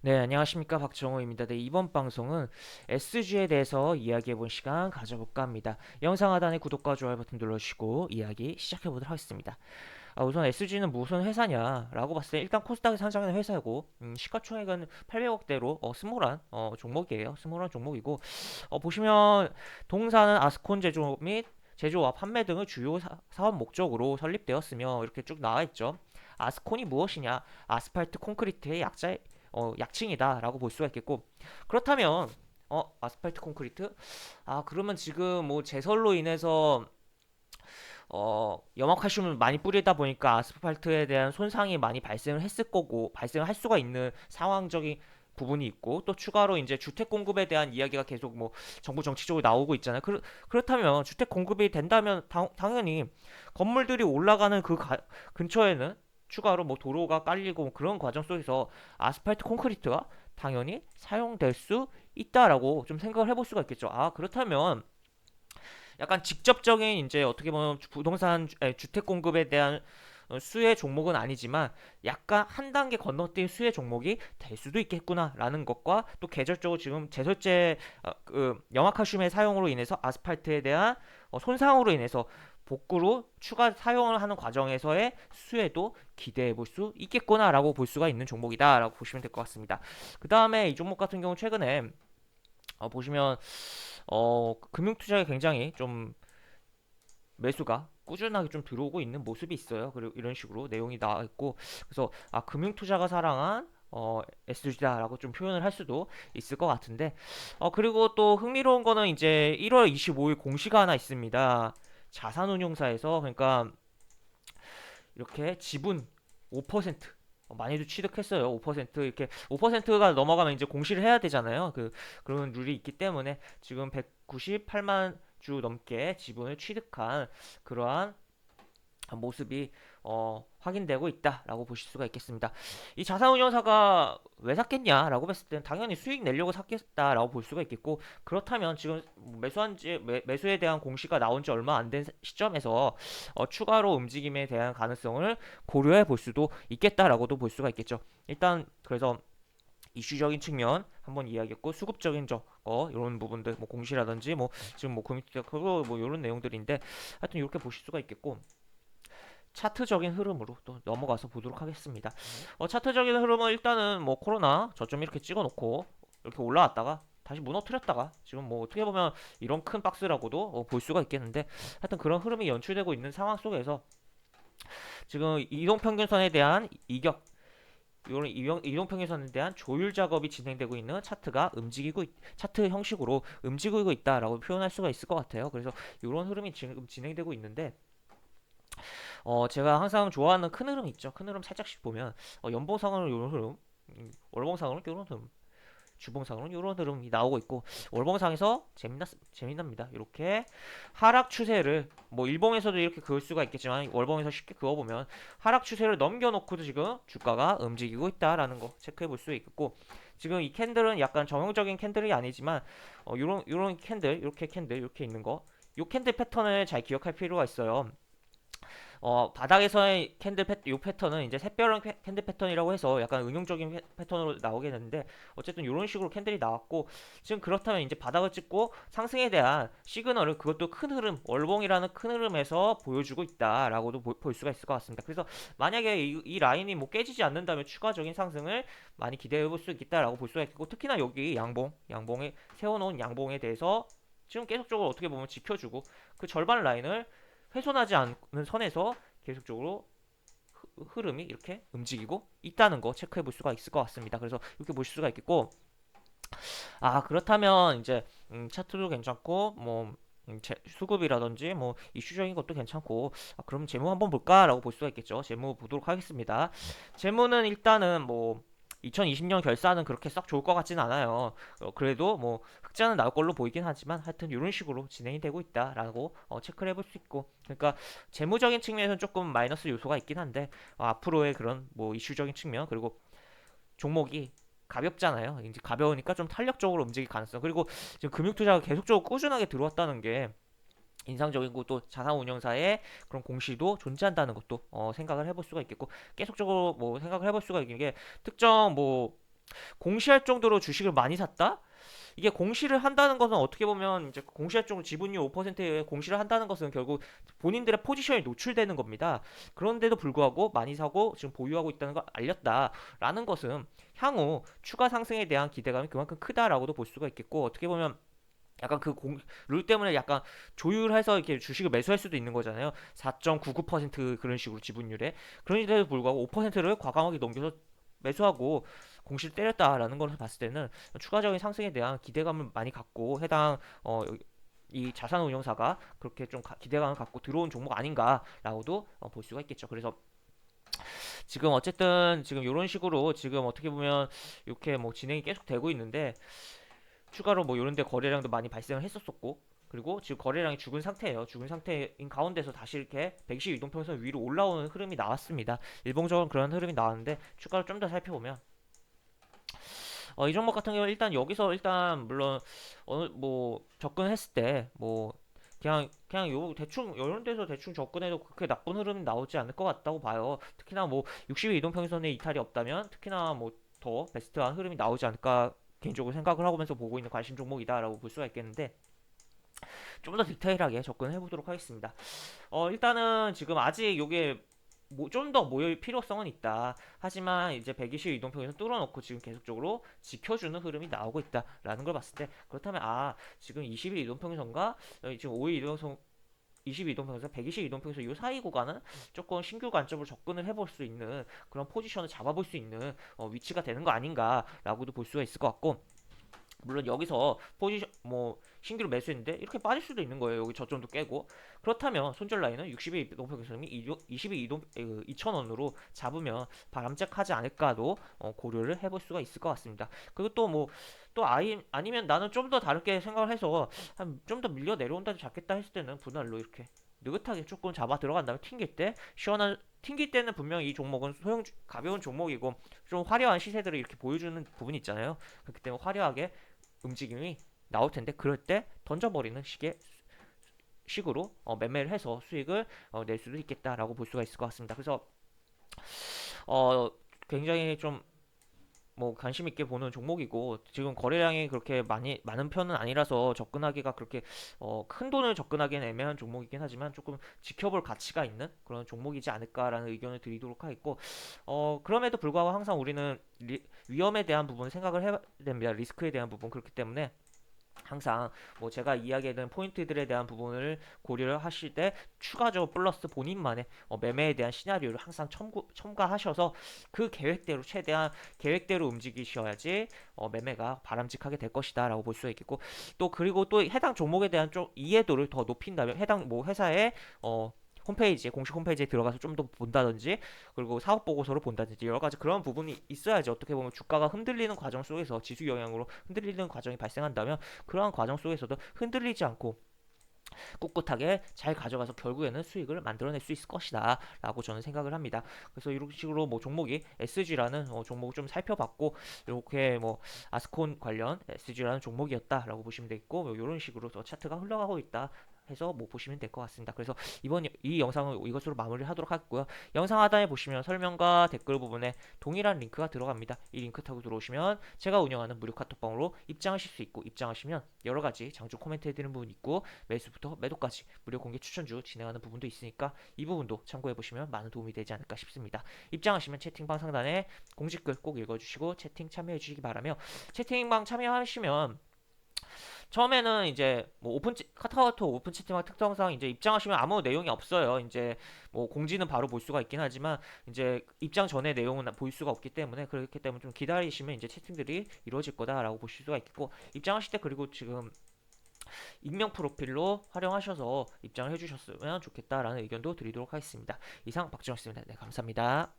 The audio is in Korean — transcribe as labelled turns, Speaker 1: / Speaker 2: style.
Speaker 1: 네, 안녕하십니까. 박정호입니다. 네, 이번 방송은 SG에 대해서 이야기해본 시간 가져볼까 합니다. 영상 하단에 구독과 좋아요 버튼 눌러주시고 이야기 시작해보도록 하겠습니다. 우선 SG는 무슨 회사냐라고 봤을 때 일단 코스닥에 상장하는 회사고 시가총액은 800억대로 스몰한 종목이에요. 스몰한 종목이고 보시면 동사는 아스콘 제조 및 제조와 판매 등을 주요 사업 목적으로 설립되었으며 이렇게 쭉 나와 있죠. 아스콘이 무엇이냐? 아스팔트 콘크리트의 약칭이다라고 볼 수가 있겠고 그렇다면 아스팔트 콘크리트? 그러면 지금 뭐 제설로 인해서 염화칼슘을 많이 뿌리다 보니까 아스팔트에 대한 손상이 많이 발생을 했을 거고 발생을 할 수가 있는 상황적인 부분이 있고 또 추가로 이제 주택 공급에 대한 이야기가 계속 뭐 정부 정치적으로 나오고 있잖아요. 그렇다면 주택 공급이 된다면 당연히 건물들이 올라가는 근처에는 추가로 뭐 도로가 깔리고 그런 과정 속에서 아스팔트 콘크리트가 당연히 사용될 수 있다라고 좀 생각을 해볼 수가 있겠죠. 그렇다면 약간 직접적인 이제 어떻게 보면 주택 공급에 대한 수혜 종목은 아니지만 약간 한 단계 건너뛴 수혜 종목이 될 수도 있겠구나라는 것과 또 계절적으로 지금 제설제 염화칼슘의 사용으로 인해서 아스팔트에 대한 손상으로 인해서 복구로 추가 사용을 하는 과정에서의 수혜도 기대해 볼 수 있겠구나라고 볼 수가 있는 종목이다라고 보시면 될 것 같습니다. 그 다음에 이 종목 같은 경우 최근에 보시면 금융투자에 굉장히 좀 매수가 꾸준하게 좀 들어오고 있는 모습이 있어요. 그리고 이런 식으로 내용이 나와 있고 그래서 금융투자가 사랑한 SG다라고 좀 표현을 할 수도 있을 것 같은데 그리고 또 흥미로운 거는 이제 1월 25일 공시가 하나 있습니다. 자산운용사에서 그러니까 이렇게 지분 5% 많이도 취득했어요. 5% 이렇게 5%가 넘어가면 이제 공시를 해야 되잖아요. 그런 룰이 있기 때문에 지금 198만 주 넘게 지분을 취득한 그러한 모습이 확인되고 있다라고 보실 수가 있겠습니다. 이 자산운용사가 왜 샀겠냐라고 봤을 때는 당연히 수익 내려고 샀겠다라고 볼 수가 있겠고 그렇다면 지금 매수에 대한 공시가 나온 지 얼마 안 된 시점에서 추가로 움직임에 대한 가능성을 고려해 볼 수도 있겠다라고도 볼 수가 있겠죠. 일단 그래서 이슈적인 측면 한번 이야기했고 수급적인 이런 부분들 뭐 공시라든지 뭐 지금 뭐 금융 뭐 이런 내용들인데 하여튼 이렇게 보실 수가 있겠고 차트적인 흐름으로 또 넘어가서 보도록 하겠습니다. 차트적인 흐름은 일단은 뭐 코로나 저점 이렇게 찍어놓고 이렇게 올라왔다가 다시 무너뜨렸다가 지금 뭐 어떻게 보면 이런 큰 박스라고도 볼 수가 있겠는데 하여튼 그런 흐름이 연출되고 있는 상황 속에서 지금 이동평균선에 대한 이런 이동평균선에 대한 조율 작업이 진행되고 있는 차트 형식으로 움직이고 있다라고 표현할 수가 있을 것 같아요. 그래서 이런 흐름이 지금 진행되고 있는데 제가 항상 좋아하는 큰 흐름 있죠. 큰 흐름 살짝씩 보면 연봉상으로 이런 흐름, 월봉상으로 이런 흐름, 주봉상으로 이런 흐름이 나오고 있고 월봉상에서 재미납니다. 이렇게 하락 추세를 뭐 일봉에서도 이렇게 그을 수가 있겠지만 월봉에서 쉽게 그어보면 하락 추세를 넘겨놓고도 지금 주가가 움직이고 있다라는 거 체크해 볼 수 있겠고 지금 이 캔들은 약간 정형적인 캔들이 아니지만 요런 캔들 이렇게 있는 거 요 캔들 패턴을 잘 기억할 필요가 있어요. 바닥에서의 요 패턴은 이제 샛별형 캔들 패턴이라고 해서 약간 응용적인 패턴으로 나오겠는데 어쨌든 이런 식으로 캔들이 나왔고 지금 그렇다면 이제 바닥을 찍고 상승에 대한 시그널을 그것도 큰 흐름 월봉이라는 큰 흐름에서 보여주고 있다라고도 볼 수가 있을 것 같습니다. 그래서 만약에 이 라인이 뭐 깨지지 않는다면 추가적인 상승을 많이 기대해 볼 수 있다라고 볼 수가 있고 특히나 여기 양봉에 세워놓은 양봉에 대해서 지금 계속적으로 어떻게 보면 지켜주고 그 절반 라인을 훼손하지 않는 선에서 계속적으로 흐름이 이렇게 움직이고 있다는 거 체크해 볼 수가 있을 것 같습니다. 그래서 이렇게 보실 수가 있겠고, 그렇다면 이제 차트도 괜찮고, 뭐 수급이라든지 뭐 이슈적인 것도 괜찮고 그럼 재무 한번 볼까라고 볼 수가 있겠죠. 재무 보도록 하겠습니다. 재무는 일단은 뭐 2020년 결산은 그렇게 썩 좋을 것 같진 않아요. 그래도 뭐 흑자는 나올 걸로 보이긴 하지만 하여튼 이런 식으로 진행이 되고 있다라고 체크를 해볼 수 있고 그러니까 재무적인 측면에서는 조금 마이너스 요소가 있긴 한데 앞으로의 그런 뭐 이슈적인 측면 그리고 종목이 가볍잖아요. 이제 가벼우니까 좀 탄력적으로 움직일 가능성. 그리고 지금 금융투자가 계속적으로 꾸준하게 들어왔다는 게 인상적이고 또 자산운용사의 그런 공시도 존재한다는 것도 생각을 해볼 수가 있겠고 계속적으로 뭐 생각을 해볼 수가 있는 게 특정 뭐 공시할 정도로 주식을 많이 샀다? 이게 공시를 한다는 것은 어떻게 보면 이제 공시할 정도 지분율 5%에 공시를 한다는 것은 결국 본인들의 포지션이 노출되는 겁니다. 그런데도 불구하고 많이 사고 지금 보유하고 있다는 걸 알렸다라는 것은 향후 추가 상승에 대한 기대감이 그만큼 크다라고도 볼 수가 있겠고, 어떻게 보면 약간 룰 때문에 약간 조율해서 이렇게 주식을 매수할 수도 있는 거잖아요. 4.99% 그런 식으로 지분율에. 그런데도 불구하고 5%를 과감하게 넘겨서 매수하고 공시를 때렸다라는 걸 봤을 때는 추가적인 상승에 대한 기대감을 많이 갖고 해당 이 자산운용사가 그렇게 좀 기대감을 갖고 들어온 종목 아닌가라고도 볼 수가 있겠죠. 그래서 지금 어쨌든 지금 이런 식으로 지금 어떻게 보면 이렇게 뭐 진행이 계속 되고 있는데, 추가로 뭐 이런 데 거래량도 많이 발생을 했었었고, 그리고 지금 거래량이 죽은 상태예요. 죽은 상태인 가운데서 다시 이렇게 120 이동평선 위로 올라오는 흐름이 나왔습니다. 일봉적으로 그런 흐름이 나왔는데, 추가로 좀 더 살펴보면 이 종목 같은 경우 일단 여기서 일단 물론 뭐 접근했을 때 뭐 그냥 요 대충 이런 데서 대충 접근해도 그렇게 나쁜 흐름이 나오지 않을 것 같다고 봐요. 특히나 뭐 60일 이동평선에 이탈이 없다면 특히나 뭐 더 베스트한 흐름이 나오지 않을까 개인적으로 생각을 하면서 보고 있는 관심 종목이다라고 볼 수가 있겠는데, 좀 더 디테일하게 접근해 보도록 하겠습니다. 일단은 지금 아직 요게 좀 더 모일 필요성은 있다. 하지만 이제 120 이동평에서 뚫어놓고 지금 계속적으로 지켜주는 흐름이 나오고 있다라는 걸 봤을 때, 그렇다면 지금 20일 이동평선과 지금 5일 이동평선 22이동평선, 122이동평선 이 사이 구간은 조금 신규 관점으로 접근을 해볼 수 있는 그런 포지션을 잡아볼 수 있는 위치가 되는 거 아닌가라고도 볼 수가 있을 것 같고, 물론 여기서 포지션 뭐 신규로 매수했는데 이렇게 빠질 수도 있는 거예요. 여기 저점도 깨고. 그렇다면 손절 라인은 60일 이동평 교수님이 22 이동 2,000원으로 잡으면 바람직하지 않을까도 고려를 해볼 수가 있을 것 같습니다. 그리고 또 뭐 또 아니면 나는 좀 더 다르게 생각을 해서 좀 더 밀려 내려온다 잡겠다 했을 때는 분할로 이렇게 느긋하게 조금 잡아 들어간 다음에 튕길 때 시원한, 튕길 때는 분명히 이 종목은 가벼운 종목이고 좀 화려한 시세들을 이렇게 보여주는 부분이 있잖아요. 그렇기 때문에 화려하게 움직임이 나올 텐데, 그럴 때 던져버리는 식으로 매매를 해서 수익을 낼 수도 있겠다라고 볼 수가 있을 것 같습니다. 그래서 어, 굉장히 좀 뭐 관심 있게 보는 종목이고, 지금 거래량이 그렇게 많은 편은 아니라서 접근하기가 그렇게 큰 돈을 접근하기엔 애매한 종목이긴 하지만 조금 지켜볼 가치가 있는 그런 종목이지 않을까라는 의견을 드리도록 하겠고, 그럼에도 불구하고 항상 우리는 위험에 대한 부분을 생각을 해야 됩니다. 리스크에 대한 부분. 그렇기 때문에 항상 뭐 제가 이야기하는 포인트들에 대한 부분을 고려를 하실 때 추가적으로 플러스 본인만의 매매에 대한 시나리오를 항상 첨가하셔서 그 계획대로 최대한 계획대로 움직이셔야지 매매가 바람직하게 될 것이다 라고 볼 수 있겠고, 또 그리고 또 해당 종목에 대한 좀 이해도를 더 높인다면 해당 뭐 회사의 홈페이지에 공식 홈페이지에 들어가서 좀 더 본다든지, 그리고 사업 보고서를 본다든지 여러 가지 그런 부분이 있어야지 어떻게 보면 주가가 흔들리는 과정 속에서 지수 영향으로 흔들리는 과정이 발생한다면 그러한 과정 속에서도 흔들리지 않고 꿋꿋하게 잘 가져가서 결국에는 수익을 만들어낼 수 있을 것이다 라고 저는 생각을 합니다. 그래서 이런 식으로 뭐 종목이 SG라는 종목을 좀 살펴봤고, 이렇게 뭐 아스콘 관련 SG라는 종목이었다 라고 보시면 되겠고, 뭐 이런 식으로 차트가 흘러가고 있다 해서 뭐 보시면 될 것 같습니다. 그래서 이번 이 영상을 이것으로 마무리를 하도록 하고요. 영상 하단에 보시면 설명과 댓글 부분에 동일한 링크가 들어갑니다. 이 링크 타고 들어오시면 제가 운영하는 무료 카톡방으로 입장하실 수 있고, 입장하시면 여러 가지 장중 코멘트 해드리는 부분 있고 매수부터 매도까지 무료 공개 추천주 진행하는 부분도 있으니까 이 부분도 참고해 보시면 많은 도움이 되지 않을까 싶습니다. 입장하시면 채팅방 상단에 공지글 꼭 읽어주시고 채팅 참여해 주시기 바라며, 채팅방 참여하시면 처음에는 이제 뭐 카카오톡 오픈 채팅방 특성상 이제 입장하시면 아무 내용이 없어요. 이제 뭐 공지는 바로 볼 수가 있긴 하지만 이제 입장 전에 내용은 볼 수가 없기 때문에, 그렇기 때문에 좀 기다리시면 이제 채팅들이 이루어질 거다라고 보실 수가 있겠고, 입장하실 때 그리고 지금 익명 프로필로 활용하셔서 입장을 해주셨으면 좋겠다라는 의견도 드리도록 하겠습니다. 이상 박지원씨입니다. 네, 감사합니다.